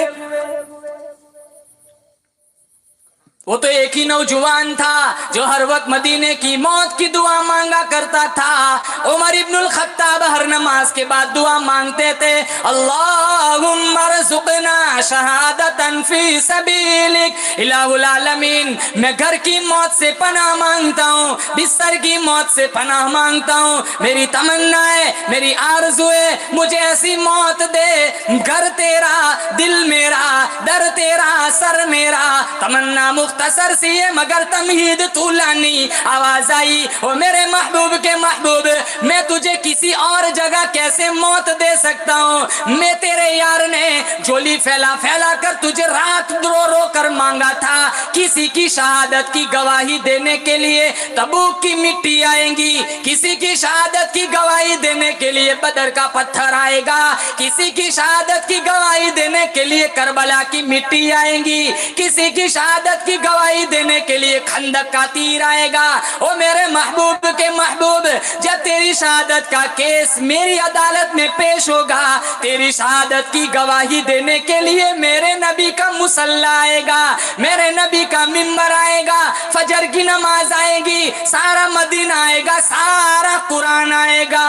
A: وہ تو ایک ہی نوجوان تھا جو ہر وقت مدینے کی موت کی دعا مانگا کرتا تھا. عمر ابن الخطاب ہر نماز کے بعد دعا مانگتے تھے، اللہم ارزقنا شہادتا فی سبیلک. الہ العالمین میں گھر کی موت سے پناہ مانگتا ہوں، بستر کی موت سے پناہ مانگتا ہوں. میری تمنا ہے، میری آرزو ہے، مجھے ایسی موت دے، گھر تیرا، دل میرا، در تیرا، سر میرا. تمنا مختصر سی ہے مگر تمہید طولانی. آواز آئی او میرے محبوب کے محبوب، میں تجھے کسی اور جگہ کیسے موت دے سکتا ہوں؟ میں تیرے یار نے جولی پھیلا پھیلا کر تجھے رات رو رو کر مانگا تھا. کسی کی شہادت کی گواہی دینے کے لیے تبوک کی مٹی آئیں گی، کسی کی شہادت کی گواہی دینے کے لیے بدر کا پتھر آئے گا، کسی کی شہادت کی گواہی دینے کے لیے کربلا کی مٹی آئیں گی، کسی کی شہادت کی گواہی دینے کے لیے خندق کا تیر آئے گا. او میرے محبوب کے محبوب، جب تیری شہادت کا کیس میری عدالت میں پیش ہوگا، تیری شہادت کی گواہی دینے کے لیے میرے نبی کا مصلی آئے گا، میرے نبی کا ممبر آئے گا، فجر کی نماز آئے گی، سارا مدینہ آئے گا، سارا قرآن آئے گا۔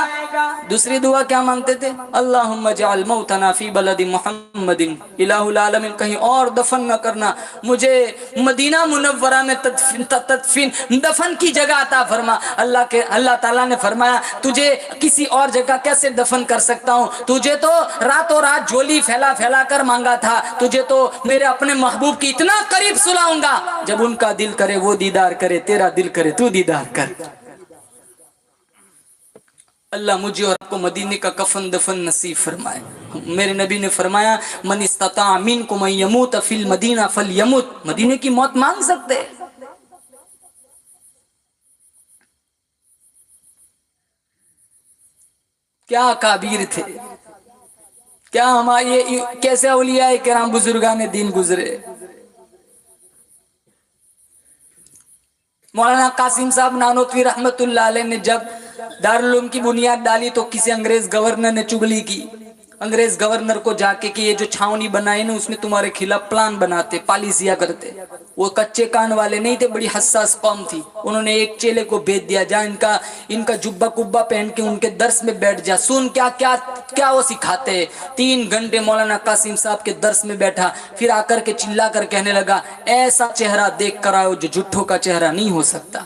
A: دوسری دعا کیا مانگتے تھے؟ اللہم اجعل موتنا فی بلد محمد، الہ العالمین کہیں اور دفن نہ کرنا، مجھے مدینہ منورہ میں دفن کی جگہ عطا فرما۔ اللہ تعالیٰ نے فرمایا تجھے کسی اور جگہ کیسے دفن کر سکتا ہوں، تجھے تو راتوں رات جھولی پھیلا پھیلا کر مانگا تھا، تجھے تو میرے اپنے محبوب کی اتنا قریب سلاؤں گا، جب ان کا دل کرے وہ دیدار کرے، تیرا دل کرے تو دیدار کر۔ اللہ مجھے اور آپ کو مدینے کا کفن دفن نصیب فرمائے۔ میرے نبی نے فرمایا من استطاع منکم ان یموت فی المدینہ فلیمت، مدینے کی موت مانگ سکتے۔ کیا کابیر تھے، کیا ہمارے کیسے اولیاء کرام بزرگان دین گزرے۔ مولانا قاسم صاحب نانوتوی رحمت اللہ علیہ نے جب دارالعلوم کی بنیاد ڈالی تو کسی انگریز گورنر نے چگلی کی، انگریز گورنر کو جا کے کہ یہ جو چھاونی بنائے نا اس میں تمہارے خلاف پلان بناتے، پالیسیاں کرتے۔ وہ کچے کان والے نہیں تھے، بڑی حساس قوم تھی، انہوں نے ایک چیلے کو بھیج دیا جا ان کا جبہ کبا پہن کے ان کے درس میں بیٹھ جا، سن کیا وہ سکھاتے۔ 3 گھنٹے مولانا قاسم صاحب کے درس میں بیٹھا، پھر آ کر کے چلا کر کہنے لگا ایسا چہرہ دیکھ کر آؤ جو جھوٹوں کا چہرہ نہیں ہو سکتا۔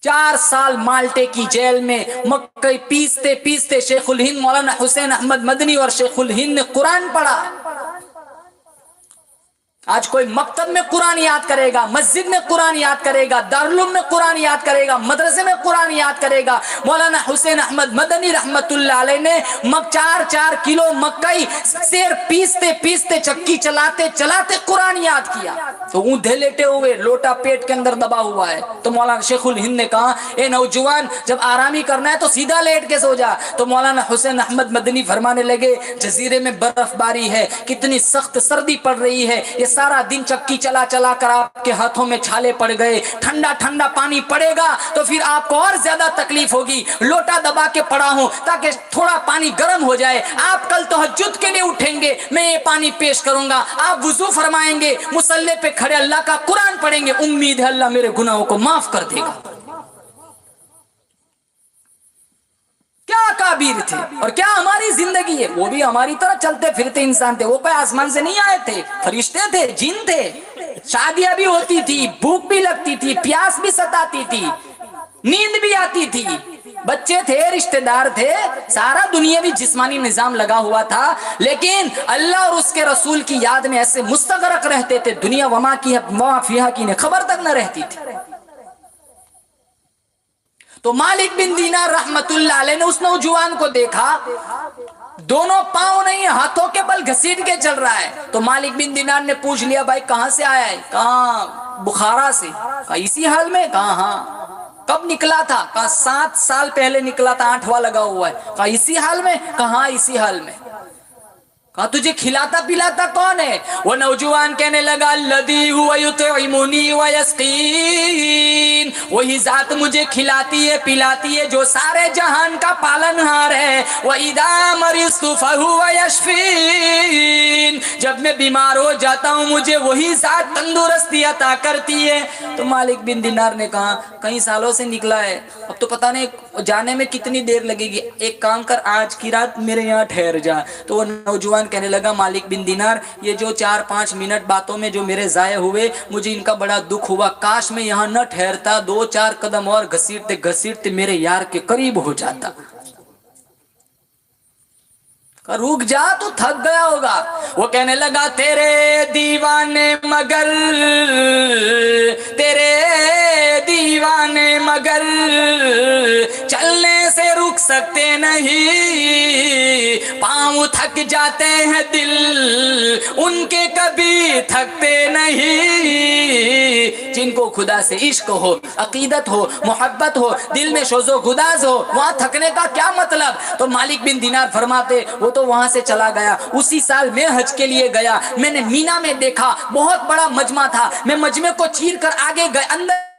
A: 4 سال مالٹے کی جیل میں مکئی پیستے پیستے شیخ الہند مولانا حسین احمد مدنی اور شیخ الہند نے قرآن پڑھا۔ آج کوئی مکتب میں قرآن یاد کرے گا، مسجد میں قرآن یاد کرے گا، دارالعلوم میں قرآن یاد کرے گا، مدرسے میں قرآن یاد کرے گا۔ مولانا حسین احمد مدنی رحمت اللہ علیہ نے 4 کلو مکئی سیر پیستے پیستے چکی چلاتے چلاتے قرآن یاد کیا۔ تو اونھے لیٹے ہوئے، لوٹا پیٹ کے اندر دبا ہوا ہے، تو مولانا شیخ الہند نے کہا اے نوجوان جب آرامی کرنا ہے تو سیدھا لیٹ کے سو جا۔ تو مولانا حسین احمد مدنی فرمانے لگے جزیرے میں برف باری ہے، کتنی سخت سردی پڑ رہی ہے، یہ سارا دن چکی چلا چلا کر آپ کے ہاتھوں میں چھالے پڑ گئے، ٹھنڈا ٹھنڈا پانی پڑے گا تو پھر آپ کو اور زیادہ تکلیف ہوگی، لوٹا دبا کے پڑا ہوں تاکہ تھوڑا پانی گرم ہو جائے، آپ کل تہجد کے لیے اٹھیں گے میں یہ پانی پیش کروں گا، آپ وضو فرمائیں گے، مصلی پہ کھڑے اللہ کا قرآن پڑھیں گے، امید ہے اللہ میرے گناہوں کو معاف کر دے گا۔ کیا کابیر تھے اور کیا ہماری زندگی ہے۔ وہ بھی ہماری طرح چلتے پھرتے انسان تھے، وہ کوئی آسمان سے نہیں آئے تھے، فرشتے تھے، جن تھے۔ شادیاں بھی ہوتی تھی، بھوک بھی لگتی تھی، پیاس بھی ستاتی تھی، نیند بھی آتی تھی، بچے تھے، رشتہ دار تھے، سارا دنیاوی جسمانی نظام لگا ہوا تھا، لیکن اللہ اور اس کے رسول کی یاد میں ایسے مستغرق رہتے تھے دنیا وما فیہا کی خبر تک نہ رہتی تھی۔ تو مالک بن دینار رحمت اللہ علیہ نے اس نوجوان کو دیکھا، دونوں پاؤں نہیں ہاتھوں کے بل گھسیٹ کے چل رہا ہے۔ تو مالک بن دینار نے پوچھ لیا بھائی کہاں سے آیا ہے؟ کہاں بخارا سے۔ کہا اسی حال میں؟ کہا ہاں۔ کب نکلا تھا؟ کہا 7 سال پہلے نکلا تھا، 8واں لگا ہوا ہے۔ کہا اسی حال میں؟ کہا ہاں اسی حال میں۔ کہا تجھے کھلاتا پلاتا کون ہے؟ وہ نوجوان کہنے لگا الذی هو یطعمنی ویسقین، وہی ذات مجھے کھلاتی ہے پلاتی ہے جو سارے جہان کا پالنہار ہے۔ وَإِذَا مَرِضْتُ فَهُوَ یشفین، جب میں بیمار ہو جاتا ہوں مجھے وہی ذات تندرستی عطا کرتی ہے۔ تو مالک بن دینار نے کہا کئی سالوں سے نکلا ہے، اب تو پتہ نہیں جانے میں کتنی دیر لگے گی، ایک کام کر آج کی رات میرے یہاں ٹھہر جا۔ تو وہ نوجوان کہنے لگا مالک بن دینار یہ جو 4-5 منٹ باتوں میں جو میرے ضائع ہوئے مجھے ان کا بڑا دکھ ہوا، کاش میں یہاں نہ ٹھہرتا، 2-4 قدم اور گھسیٹتے گھسیٹتے میرے یار کے قریب ہو جاتا۔ رک جا تو تھک گیا ہوگا۔ وہ کہنے لگا تیرے دیوانے مگر چلنے سے رک سکتے نہیں، پاؤں تھک جاتے ہیں دل ان کے کبھی تھکتے نہیں۔ جن کو خدا سے عشق ہو، عقیدت ہو، محبت ہو، دل میں شوز و گداز ہو، وہاں تھکنے کا کیا مطلب؟ تو مالک بن دینار فرماتے وہ تو وہاں سے چلا گیا، اسی سال میں حج کے لیے گیا، میں نے مینا میں دیکھا بہت بڑا مجمع تھا، میں مجمع کو چیر کر آگے گئے، اندر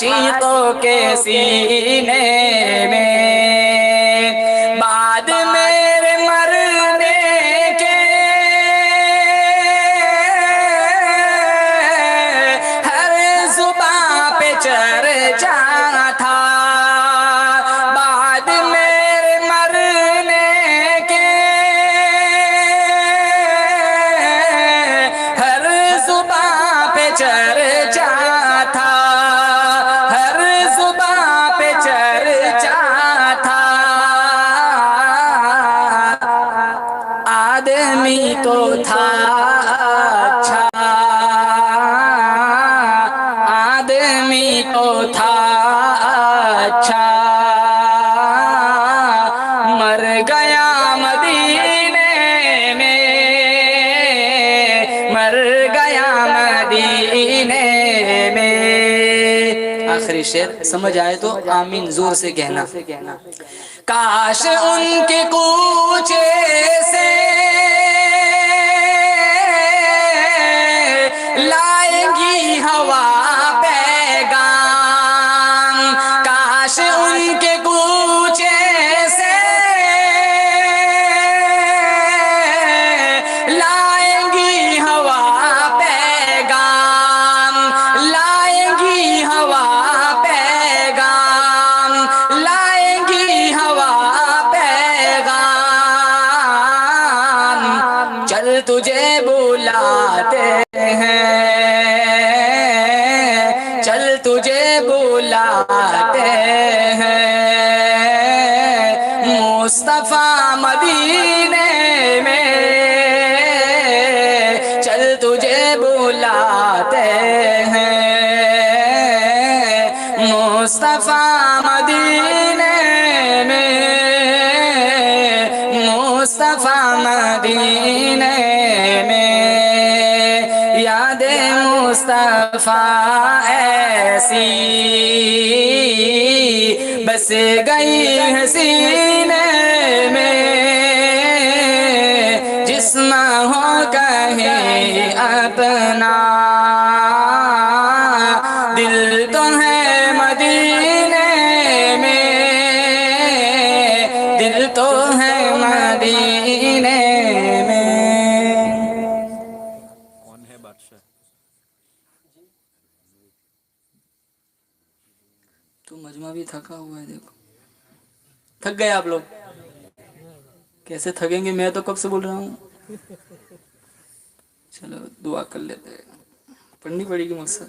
A: عاشقوں کے سینے میں، بعد میرے مرنے کے ہر زباں پہ چرچا تھا، بعد میرے مرنے کے ہر زباں پہ چرچا تھا، ہر زباں پہ چرچا تھا، آدمی تو تھا اچھا، آدمی تو تھا اچھا، مر گیا مدینے میں، مر گیا مدینے میں۔ آخری شعر سمجھ آئے تو آمین زور سے کہنا۔ کاش ان کے کوچے سے لائے گی ہوا پیغام، کاش ان کے کوچے سے لائے گی ہوا پیغام، لائے گی ہوا پیغام، لائے گی ہوا پیغام، چل تجھے بلاتے ہیں، چل تجھے بلاتے ہیں، مصطفیٰ مدینے میں، چل تجھے بلاتے ہیں، مصطفیٰ مدینے میں، مصطفیٰ مدینے میں، یاد مصطفیٰ ایسی بس گئی ہے سینے میں، جسم ہو کہیں اپنا، دل تو ہے مدینے میں، دل تو ہے مدینے میں۔
B: کون ہے بادشاہ؟
A: تو مجمع بھی تھکا ہوا ہے، دیکھو تھک گئے آپ لوگ، کیسے تھکیں گے، میں تو کب سے بول رہا ہوں۔ چلو دعا کر لیتے ہیں، پڑھنی پڑے گی مجھ سے۔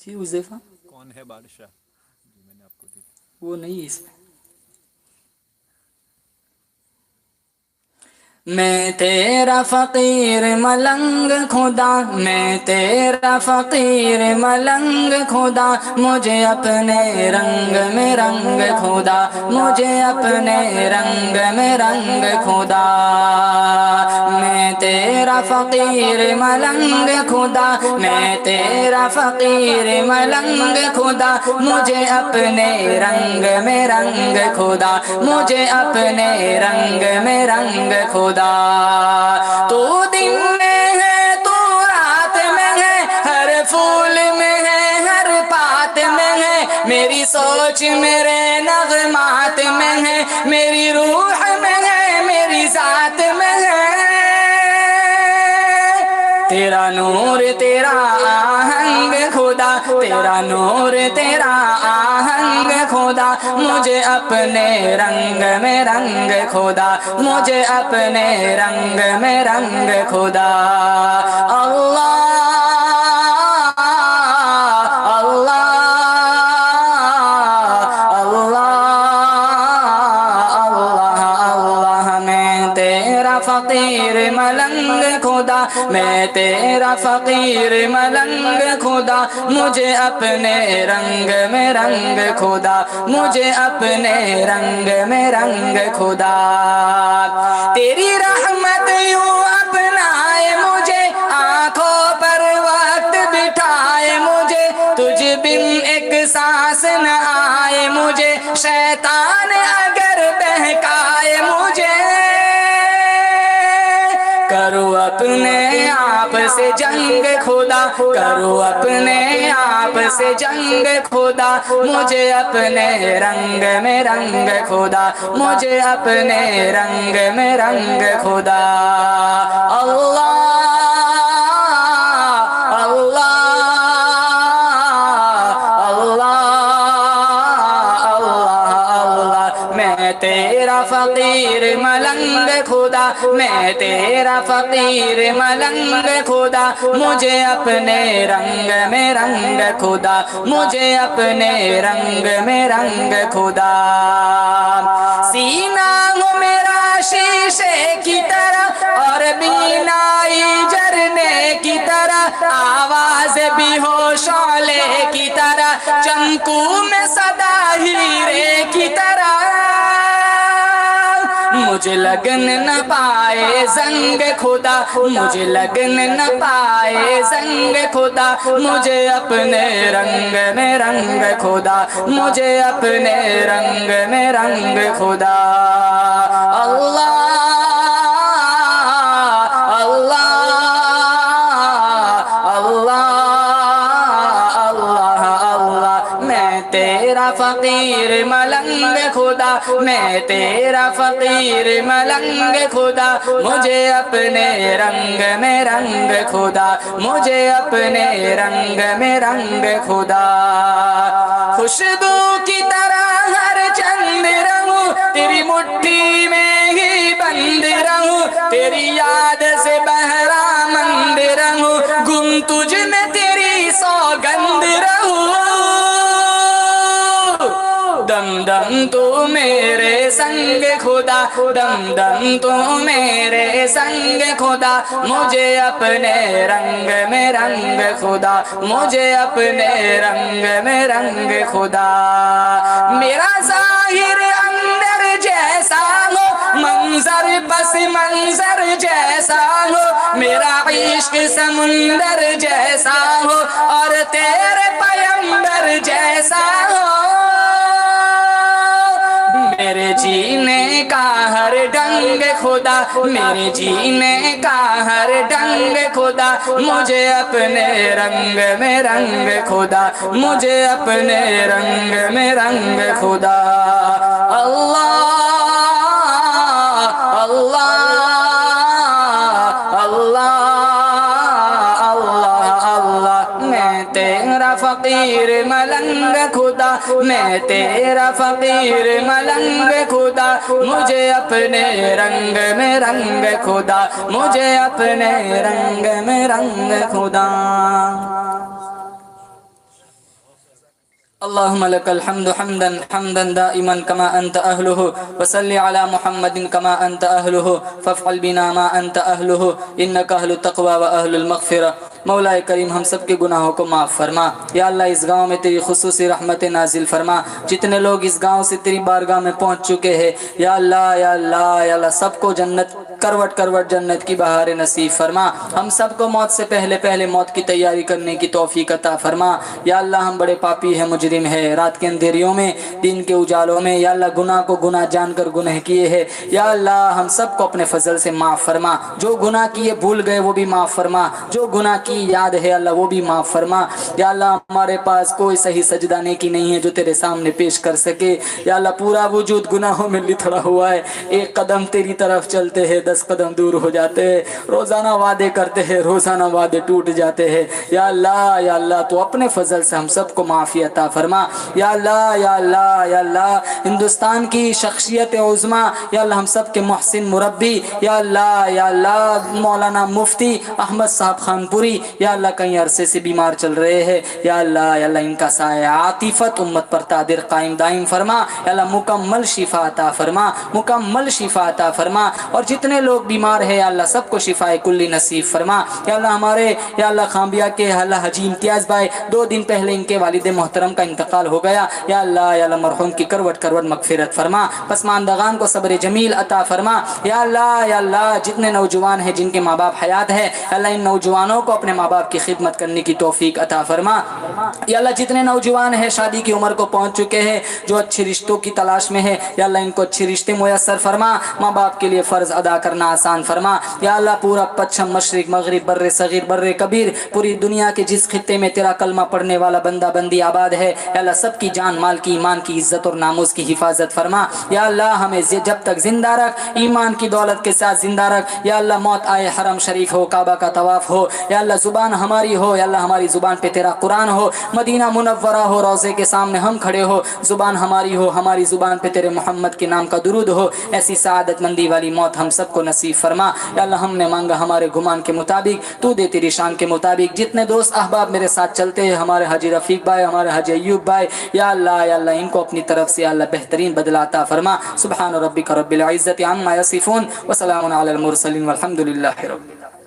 A: جی حذیفہ،
B: کون ہے بادشاہ جو میں نے آپ کو دی؟
A: وہ نہیں ہے اس میں۔ میں تیرا فقیر ملنگ خدا، میں تیرا فقیر ملنگ خدا، مجھے اپنے رنگ میں رنگ خدا، مجھے اپنے رنگ میں رنگ خدا، میں تیرا فقیر ملنگ خدا، میں تیرا فقیر ملنگ خدا، مجھے اپنے رنگ میں رنگ خدا، مجھے اپنے رنگ میں رنگ خدا، تو دن میں ہے تو رات میں ہے، ہر پھول میں ہے ہر بات میں ہے، میری سوچ میرے نغمات میں ہے، میری روح میں ہے میری ذات میں ہے، تیرا نور تیرا آہنگ خدا، تیرا نور تیرا آہنگ خدا، مجھے اپنے رنگ میں رنگ خدا، مجھے اپنے رنگ میں رنگ خدا، اللہ اللہ فقیر ملنگ خدا، میں تیرا فقیر ملنگ خدا، مجھے اپنے رنگ میں رنگ خدا، مجھے اپنے رنگ میں رنگ خدا، تیری رحمت یوں اپنائے مجھے، آنکھوں پر وقت بٹھائے مجھے، تجھ بن ایک سانس نہ آئے مجھے، شیطان اگر بہکائے مجھے، کرو اپنے آپ سے جنگ خدا، کرو اپنے آپ سے جنگ خدا، مجھے اپنے رنگ میں رنگ خدا، مجھے اپنے رنگ میں رنگ خدا۔ اللہ اللہ میں تیرا فقیر ملنگ خدا، میں تیرا فقیر ملنگ خدا، مجھے اپنے رنگ میں رنگ خدا، مجھے اپنے رنگ میں رنگ خدا۔ سینہ ہو میرا شیشے کی طرح اور بینائی جھرنے کی طرح، آواز بھی ہو شعلے کی طرح، چنکو میں صدا ہیرے کی طرح، مجھے لگن نہ پائے زنگ خدا، مجھے لگن نہ پائے زنگ خدا، مجھے اپنے رنگ میں رنگ خدا، مجھے اپنے رنگ میں رنگ خدا۔ اللہ اللہ تیرا فقیر ملنگ خدا، میں تیرا فقیر ملنگ خدا، مجھے اپنے رنگ میں رنگ خدا، مجھے اپنے رنگ میں رنگ خدا۔ خوشبو کی طرح ہر چند رہوں، تیری مٹھی میں ہی بند رہوں، تیری یاد سے بہرا مند رہوں، گم تجھ میں تیری سوگند رہوں، دم دم تو میرے سنگ خدا، دم دم تو میرے سنگ خدا، مجھے اپنے رنگ میں رنگ خدا، مجھے اپنے رنگ میں رنگ خدا۔ میرا ظاہر اندر جیسا ہو، منظر پس منظر جیسا ہو، میرا عشق سمندر جیسا ہو اور تیرے پیمبر جیسا ہو، میرے جینے کا ہر ڈنگ خدا، میرے جینے کا ہر ڈنگ خدا، مجھے اپنے رنگ میں رنگ خدا، مجھے اپنے رنگ میں رنگ خدا۔ اللہ اللہ میں تیرا فقیر ملنگ خدا، میں تیرا فقیر ملنگ خدا، مجھے اپنے رنگ میں رنگ خدا، مجھے اپنے رنگ میں رنگ خدا۔ اللهم لك الحمد حمدا حمدا دائما كما أنت أهله، وصل على محمد كما أنت أهله، فافعل بنا ما أنت أهله، إنك أهل التقوى وأهل المغفرة۔ مولا کریم ہم سب کے گناہوں کو معاف فرما، یا اللہ اس گاؤں میں تیری خصوصی رحمت نازل فرما، جتنے لوگ اس گاؤں سے تیری بارگاہ میں پہنچ چکے ہیں یا اللہ یا اللہ یا اللہ، سب کو جنت کروٹ کروٹ جنت کی بہار نصیب فرما، ہم سب کو موت سے پہلے موت کی تیاری کرنے کی توفیق عطا فرما۔ یا اللہ ہم بڑے پاپی ہیں، مجرم ہے، رات کے اندھیریوں میں دن کے اجالوں میں یا اللہ گناہ کو گناہ جان کر گناہ کیے ہیں، یا اللہ ہم سب کو اپنے فضل سے معاف فرما، جو گناہ کیے بھول گئے وہ بھی معاف فرما، جو گناہ کی یاد ہے اللہ وہ بھی معاف فرما۔ یا اللہ ہمارے پاس کوئی صحیح سجدہ نیکی نہیں ہے جو تیرے سامنے پیش کر سکے، یا اللہ پورا وجود گناہوں میں لتھڑا ہوا ہے، ایک قدم تیری طرف چلتے ہیں 10 قدم دور ہو جاتے ہیں، روزانہ وعدے کرتے ہیں روزانہ وعدے ٹوٹ جاتے ہیں، یا اللہ تو اپنے فضل سے ہم سب کو معافی عطا فرما۔ یا اللہ یا اللہ یا اللہ ہندوستان کی شخصیت عظمیٰ، یا اللہ ہم سب کے محسن مربی، یا اللہ مولانا مفتی احمد صاحب خان پوری، یا اللہ کئی عرصے سے بیمار چل رہے ہیں، یا اللہ ان کا سایہ عاطفت امت پر قادر قائم دائم فرما، یا اللہ مکمل شفا عطا فرما، مکمل شفا عطا فرما، اور جتنے لوگ بیمار ہیں یا اللہ سب کو شفا کلی نصیب فرما۔ یا اللہ ہمارے یا اللہ خامبیا کے اللہ حاجی امتیاز بھائی 2 دن پہلے ان کے والد محترم کا انتقال ہو گیا، یا اللہ مرحوم کی کروٹ مغفرت فرما، پسماندگان کو صبر جمیل عطا فرما۔ یا اللہ جتنے نوجوان ہیں جن کے ماں باپ حیات ہے، اللہ ان نوجوانوں کو اپنے ماں باپ کی خدمت کرنے کی توفیق عطا فرما۔ یا اللہ جتنے نوجوان ہیں شادی کی عمر کو پہنچ چکے ہیں، جو اچھے رشتوں کی تلاش میں ہے، یا اللہ ان کو اچھے رشتے میسر فرما، ماں باپ کے لیے فرض ادا کرنا آسان فرما یا اللہ پورا پچھم مشرق مغرب بر صغیر بر کبیر پوری دنیا کے جس خطے میں تیرا کلمہ پڑھنے والا بندہ بندی آباد ہے یا اللہ سب کی جان مال کی ایمان کی عزت اور ناموس کی حفاظت فرما یا اللہ ہمیں جب تک زندہ رکھ ایمان کی دولت کے ساتھ زندہ رکھ یا اللہ موت آئے حرم شریف ہو کعبہ کا طواف ہو یا اللہ زبان ہماری ہو یا اللہ ہماری زبان پہ تیرا قرآن ہو مدینہ منورہ ہو روضے کے سامنے ہم کھڑے ہو زبان ہماری ہو ہماری زبان پہ تیرے محمد کے نام کا درود ہو ایسی سعادت مندی والی موت ہم سب کو نصیب فرما یا اللہ ہم نے مانگا ہمارے گمان کے مطابق تو دے تیری شان کے مطابق جتنے دوست احباب میرے ساتھ چلتے ہیں ہمارے حاجی رفیق بھائی ہمارے حاجی ایوب بھائی یا اللہ ان کو اپنی طرف سے یا اللہ بہترین بدلہ عطا فرما سبحان ربک رب العزت عما یصفون وسلام علی المرسلین والحمد للہ رب العالمین.